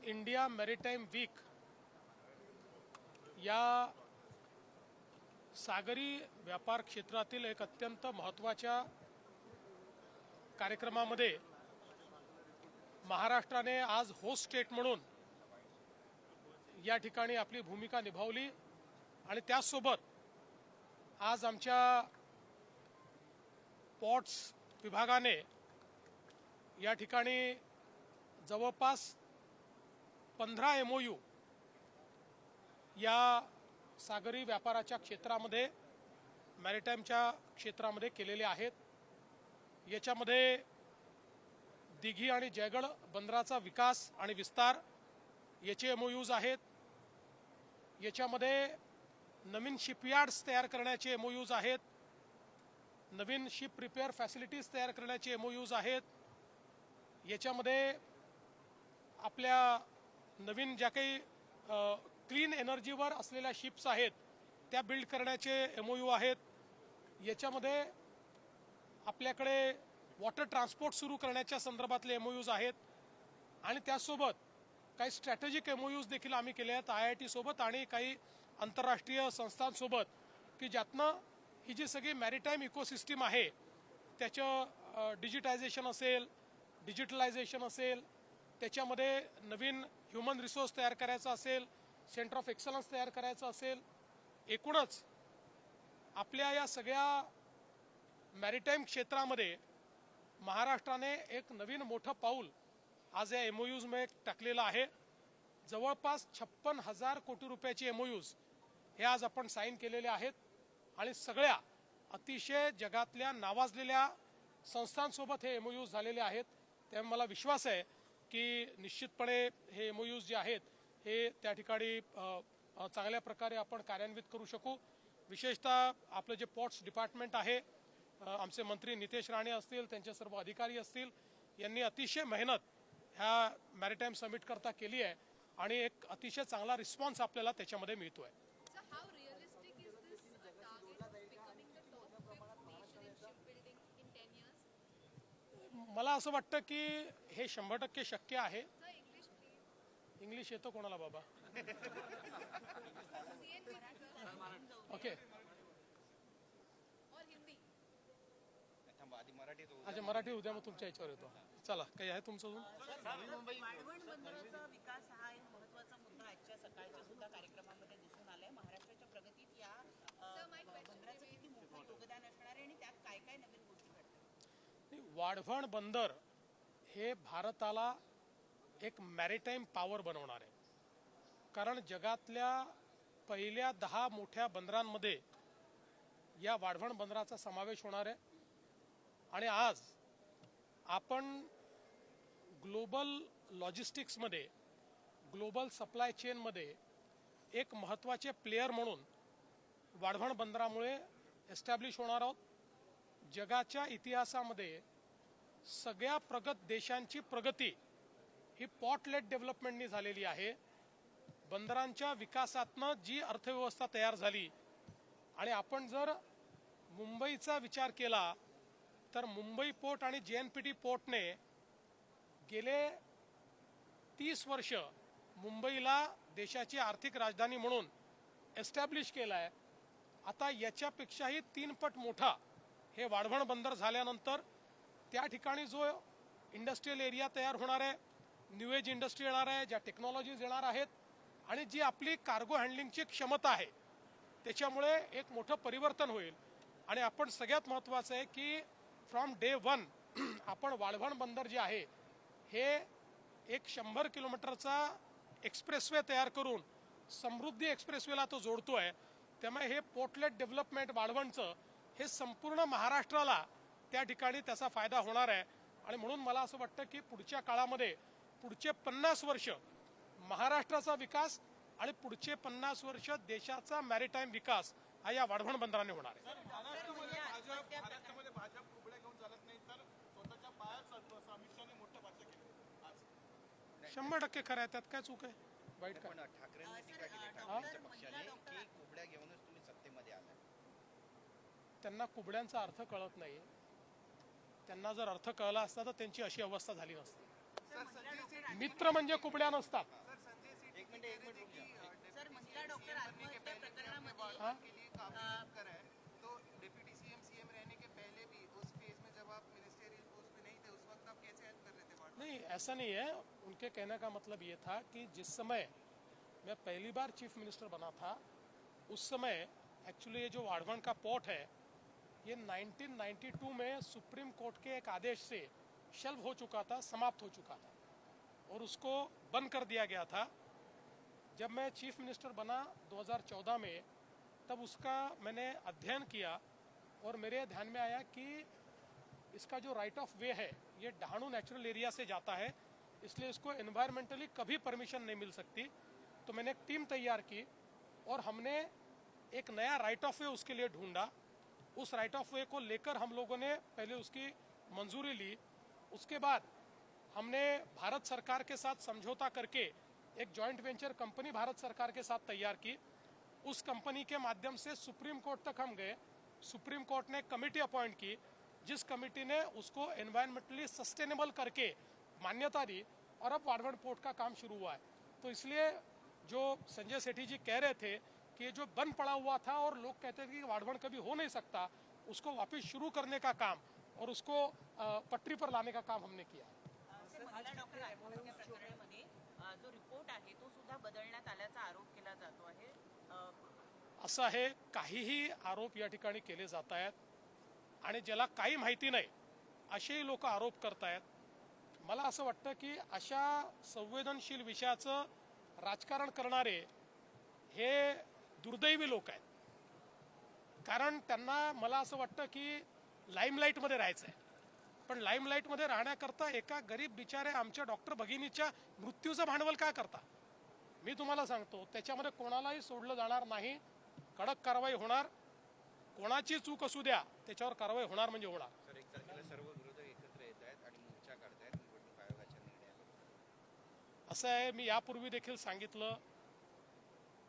India maritime weak या सागरी व्यापार क्षेत्रातील एक अत्यंत महत्त्वाच्या कार्यक्रमामध्ये महाराष्ट्राने आज होस्ट स्टेट म्हणून या ठिकाणी आपली भूमिका निभावली आणि त्याचसोबत आज आमच्या पोर्ट्स विभागाने या ठिकाणी जवळपास 15 MOU या सागरी व्यापाराच्या क्षेत्रामध्ये मॅरीटाईमच्या क्षेत्रामध्ये केलेले आहेत। याच्यामध्ये दिघी आणि जयगड बंदराचा विकास आणि विस्तार याचे MOUs आहेत। याच्यामध्ये नवीन शिपयार्ड्स तयार करण्याचे MOUs आहेत। नवीन शिप रिपेअर फॅसिलिटीज तयार करण्याचे MOUs आहेत। याच्यामध्ये आपल्या नवीन ज्या काही क्लीन एनर्जीवर असलेल्या शिप्स आहेत त्या बिल्ड करण्याचे MOU आहेत। याच्यामध्ये आपल्याकडे वॉटर ट्रान्सपोर्ट सुरू करण्याच्या संदर्भातले MOUs आहेत आणि त्यासोबत काही स्ट्रॅटेजिक MOUs देखील आम्ही केले आहेत IIT सोबत आणि काही आंतरराष्ट्रीय संस्थांसोबत की ज्यातनं ही जी सगळी मॅरीटाईम इकोसिस्टीम आहे त्याचं डिजिटायझेशन असेल, डिजिटलायझेशन असेल, त्याच्यामध्ये नवीन ह्युमन रिसोर्स तयार करायचा असेल, सेंटर ऑफ एक्सलन्स तयार करायचं असेल, एकूणच आपल्या या सगळ्या मॅरीटाईम क्षेत्रामध्ये महाराष्ट्राने एक नवीन मोठं पाऊल आज या MOUs मध्ये टाकलेलं आहे। जवळपास 56,000 कोटी रुपयाचे MOUs हे आज आपण साईन केलेले आहेत आणि सगळ्या अतिशय जगातल्या नावाजलेल्या संस्थांसोबत हे MOUs झालेले आहेत। त्यामुळे मला विश्वास आहे की निश्चितपणे हे MOUs जे आहेत हे त्या ठिकाणी चांगल्या प्रकारे आपण कार्यान्वित करू शकू। विशेषतः आपलं जे पोर्ट्स डिपार्टमेंट आहे, आमचे मंत्री नितेश राणे असतील, त्यांचे सर्व अधिकारी असतील, यांनी अतिशय मेहनत ह्या मॅरीटाईम समिट करता केली आहे आणि एक अतिशय चांगला रिस्पॉन्स आपल्याला त्याच्यामध्ये मिळतोय। मला असं वाटतं की हे 100% शक्य आहे। इंग्लिश येतो कोणाला बाबा? ओके, अच्छा मराठी उद्या मग तुमच्या याच्यावर येतो। चला, काही आहे तुमचं अजून? वाढवण बंदराचा विकास हा एक महत्त्वाचा मुद्दा आजच्या सकाळच्या सुद्धा कार्यक्रमामध्ये दिसून आलाय। महाराष्ट्राच्या प्रगतीत या बंदराचं किती मोठं योगदान असणार आहे आणि त्यात काय काय नवीन गोष्टी घडतात? वाढवण बंदर हे भारताला एक मॅरीटाईम पॉवर बनवणार आहे, कारण जगातल्या पहिल्या 10 मोठ्या बंदरांमध्ये या वाढवण बंदराचा समावेश होणार आहे आणि आज आपण ग्लोबल लॉजिस्टिक्समध्ये, ग्लोबल सप्लाय चेनमध्ये एक महत्त्वाचे प्लेयर म्हणून वाढवण बंदरामुळे एस्टॅब्लिश होणार आहोत। जगाच्या इतिहासामध्ये सगळ्या प्रगत देशांची प्रगती ही पोर्ट लेड डेव्हलपमेंटनी झालेली आहे। बंदरांच्या विकासातनं जी अर्थव्यवस्था तयार झाली आणि आपण जर मुंबईचा विचार केला तर मुंबई पोर्ट आणि JNPT पोर्टने गेले 30 वर्ष मुंबईला देशाची आर्थिक राजधानी म्हणून एस्टॅब्लिश केलं आहे। आता याच्यापेक्षाही 3 पट मोठा हे वाढवण बंदर झाल्यानंतर त्या ठिकाणी जो इंडस्ट्रियल एरिया तयार होणार आहे, न्यू एज इंडस्ट्री येणार आहे, ज्या टेक्नॉलॉजीज येणार आहेत आणि जी आपली कार्गो हँडलिंगची क्षमता आहे त्याच्यामुळे एक मोठं परिवर्तन होईल। आणि आपण सगळ्यात महत्त्वाचं आहे की फ्रॉम डे 1 आपण वाढवण बंदर जे आहे हे एक 100 किलोमीटरचा एक्सप्रेसवे तयार करून समृद्धी एक्सप्रेसवेला तो जोडतोय। त्यामुळे हे पोर्टलेट डेव्हलपमेंट वाढवणचं हे संपूर्ण महाराष्ट्राला त्या ठिकाणी त्याचा फायदा होणार आहे आणि म्हणून मला असं वाटतं की पुढच्या काळामध्ये पुढचे 50 वर्ष महाराष्ट्राचा विकास आणि पुढचे 50 वर्ष देशाचा मॅरीटाईम विकास हा या वाढवण बंदराने होणार आहे। भाजप कुबड्या घेऊन चालत नाही तर स्वतःच्या पायात अमित शहाने मोठं भाषण केलं आज। 100% खरं आहे, त्यात काय चूक आहे? वाईट काय? ठाकरेंनी टीका केली ठाकरेंच्या पक्षाने की कुबड्या घेऊनच तुम्ही सत्तेमध्ये आलाय। त्यांना कुबड्यांचा अर्थ कळत नाही। त्यांना जर अर्थ कळला असता तर त्यांची अशी अवस्था झाली नसती। मित्र म्हणजे कुबड्या नसतात. सर महिला डॉक्टर आत्महत्या प्रकरणामध्ये हाँ? के लिए काफी कर है तो डिप्टी सीएम रहने के पहले भी उस फेज में जब आप मिनिस्टेरियल पोस्ट पे नहीं थे उस वक्त आप कैसे हेल्प कर रहे थे वार्ड नहीं, ऐसा नहीं है. उनके कहने का मतलब ये था कि जिस समय मैं पहली बार चीफ मिनिस्टर बना था उस समय एक्चुअली ये जो वाढ़वण का पोर्ट है ये 1992 में सुप्रीम कोर्ट के एक आदेश से शल्व हो चुका था, समाप्त हो चुका था और उसको बंद कर दिया गया था. जब मैं चीफ मिनिस्टर बना 2014 में तब उसका मैंने अध्ययन किया और मेरे ध्यान में आया कि इसका जो राइट ऑफ वे है ये डहाणू नेचुरल एरिया से जाता है, इसलिए इसको एनवायरमेंटली कभी परमिशन नहीं मिल सकती. तो मैंने एक टीम तैयार की और हमने एक नया राइट ऑफ वे उसके लिए ढूंढा. उस राइट ऑफ वे को लेकर हम लोगों ने पहले उसकी मंजूरी ली. उसके बाद हमने भारत सरकार के साथ समझौता करके एक जॉइंट वेंचर कंपनी भारत सरकार के साथ तैयार की. उस कंपनी के माध्यम से सुप्रीम कोर्ट तक हम गए. सुप्रीम कोर्ट ने कमेटी अपॉइंट की जिस कमेटी ने उसको एनवायरमेंटली सस्टेनेबल करके मान्यता दी और अब वाढ़वण पोर्ट का काम शुरू हुआ है. तो इसलिए जो संजय सेठी जी कह रहे थे कि ये जो बंद पड़ा हुआ था और लोग कहते थे कि वाढ़वण कभी हो नहीं सकता, उसको वापस शुरू करने का काम और उसको पटरी पर लाने का काम हमने किया. महिला डॉक्टर आत्महत्या प्रकरणामध्ये जो रिपोर्ट आहे तो सुद्धा बदलण्यात आल्याचा आरोप केला जातो आहे. असं आहे, काहीही आरोप या ठिकाणी केले जात आहेत आणि ज्याला काही माहिती नाही असेही लोक आरोप करतायत. मला असं वाटतं की अशा संवेदनशील विषयाचं राजकारण करणारे हे दुर्दैवी लोक आहेत. कारण त्यांना मला असं वाटतं की लाईमलाईटमध्ये राहायचं आहे, पण लाईमलाईटमध्ये राहण्याकरता एका गरीब बिचारे आमच्या डॉक्टर भगिनीच्या मृत्यूचं भांडवल का करता. मी तुम्हाला सांगतो त्याच्यामध्ये कोणालाही सोडलं जाणार नाही. कडक कारवाई होणार. कोणाची चूक असू द्या त्याच्यावर कारवाई होणार म्हणजे होणार. सर, 1 तारखेला सर्व विरोधक एकत्र येत आहेत आणि मोर्चा काढतायत निवडणूक आयोगाच्या निर्णयावर. असं आहे, मी यापूर्वी देखील सांगितलं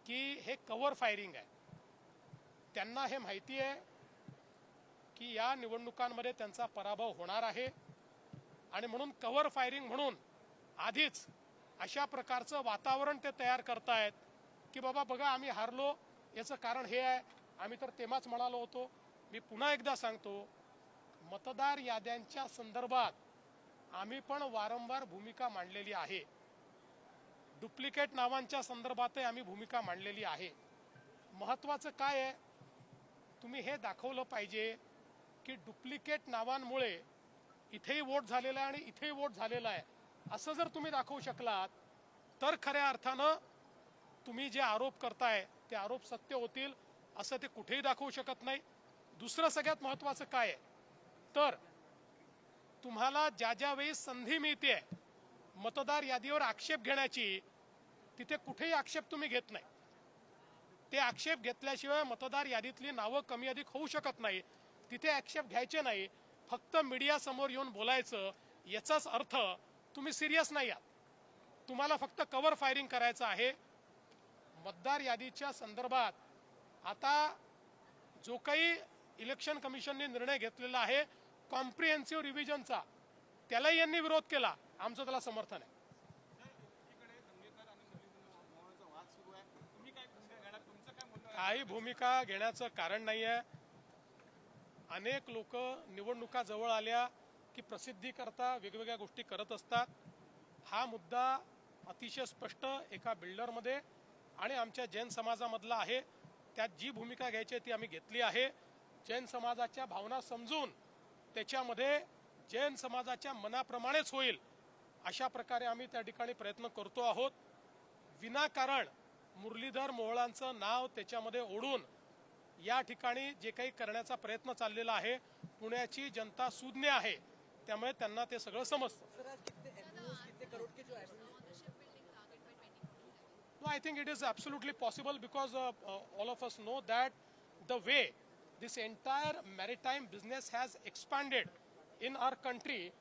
की हे कव्हर फायरिंग आहे. त्यांना हे माहिती आहे की या निवडणुकांमध्ये त्यांचा पराभव होणार आहे आणि म्हणून कव्हर फायरिंग म्हणून आधीच अशा प्रकारचं वातावरण ते तयार करतायत की बाबा बघा आम्ही हारलो, याचं कारण हे आहे, आम्ही तर तेव्हाच म्हणालो होतो. मी पुन्हा एकदा सांगतो, मतदार याद्यांच्या संदर्भात आम्ही पण वारंवार भूमिका मांडलेली आहे. डुप्लिकेट नावांच्या संदर्भातही आम्ही भूमिका मांडलेली आहे. महत्वाचं काय आहे, तुम्ही हे दाखवलं पाहिजे की डुप्लिकेट नावांमुळे इथेही वोट झालेला आहे आणि इथेही वोट झालेला आहे असं जर तुम्ही दाखवू शकलात तर खऱ्या अर्थानं तुम्ही जे आरोप करताय ते आरोप सत्य होतील. असं ते कुठेही दाखवू शकत नाही. दुसरं सगळ्यात महत्वाचं काय आहे तर तुम्हाला ज्या ज्या वेळी संधी मिळते मतदार यादीवर आक्षेप घेण्याची, तिथे कुठेही आक्षेप तुम्ही घेत नाही. ते आक्षेप घेतल्याशिवाय मतदार यादीतली नावं कमी अधिक होऊ शकत नाही. तिथे आक्षेप घ्यायचे नाही, फक्त मीडिया समोर येऊन बोलायचं. याचाच अर्थ तुम्ही सिरियस नाही आहात. तुम्हाला फक्त कव्हर फायरिंग करायचं आहे. मतदार यादीच्या संदर्भात आता जो काही इलेक्शन कमिशनने निर्णय घेतलेला आहे कॉम्प्रिहेन्सिव्ह रिव्हिजनचा, त्यालाही यांनी विरोध केला. आमचं त्याला समर्थन आहे. एकीकडे दंगेकर आणि मुरलीधर मोहोळचा वाद सुरू आहे. तुम्ही काय भूमिका घेणार? तुमचं काय म्हणणं आहे? काही भूमिका घेण्याचं कारण नाही आहे. अनेक लोक निवडणुका जवळ आल्या की प्रसिद्धी करता वेगवेगळ्या गोष्टी करत असतात. हा मुद्दा अतिशय स्पष्ट एका बिल्डरमध्ये आणि आमच्या जैन समाजामधला आहे. त्यात जी भूमिका घ्यायची ती आम्ही घेतली आहे. जैन समाजाच्या भावना समजून त्याच्यामध्ये जैन समाजाच्या मनाप्रमाणेच होईल अशा प्रकारे आम्ही त्या ठिकाणी प्रयत्न करतो आहोत. विनाकारण मुरलीधर मोहोळांचं नाव त्याच्यामध्ये ओढून या ठिकाणी जे काही करण्याचा प्रयत्न चाललेला आहे, पुण्याची जनता सुज्ञ आहे, त्यामुळे त्यांना ते सगळं समजतं. No, I think it is absolutely possible because all of us know that the way this entire maritime business has expanded in our country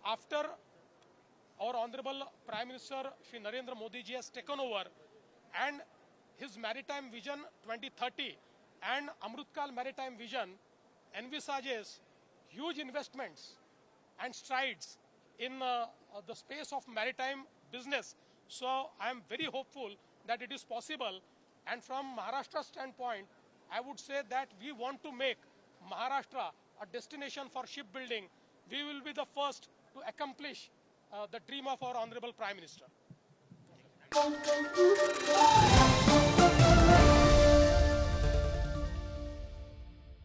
after our Honorable Prime Minister Shri Narendra Modi ji has taken over and his Maritime Vision 2030 and Amrutkal Maritime Vision envisages huge investments and strides in the space of maritime business. So I am very hopeful that it is possible. And from Maharashtra's standpoint, I would say that we want to make Maharashtra a destination for shipbuilding. We will be the first to accomplish the dream of our Honorable Prime Minister.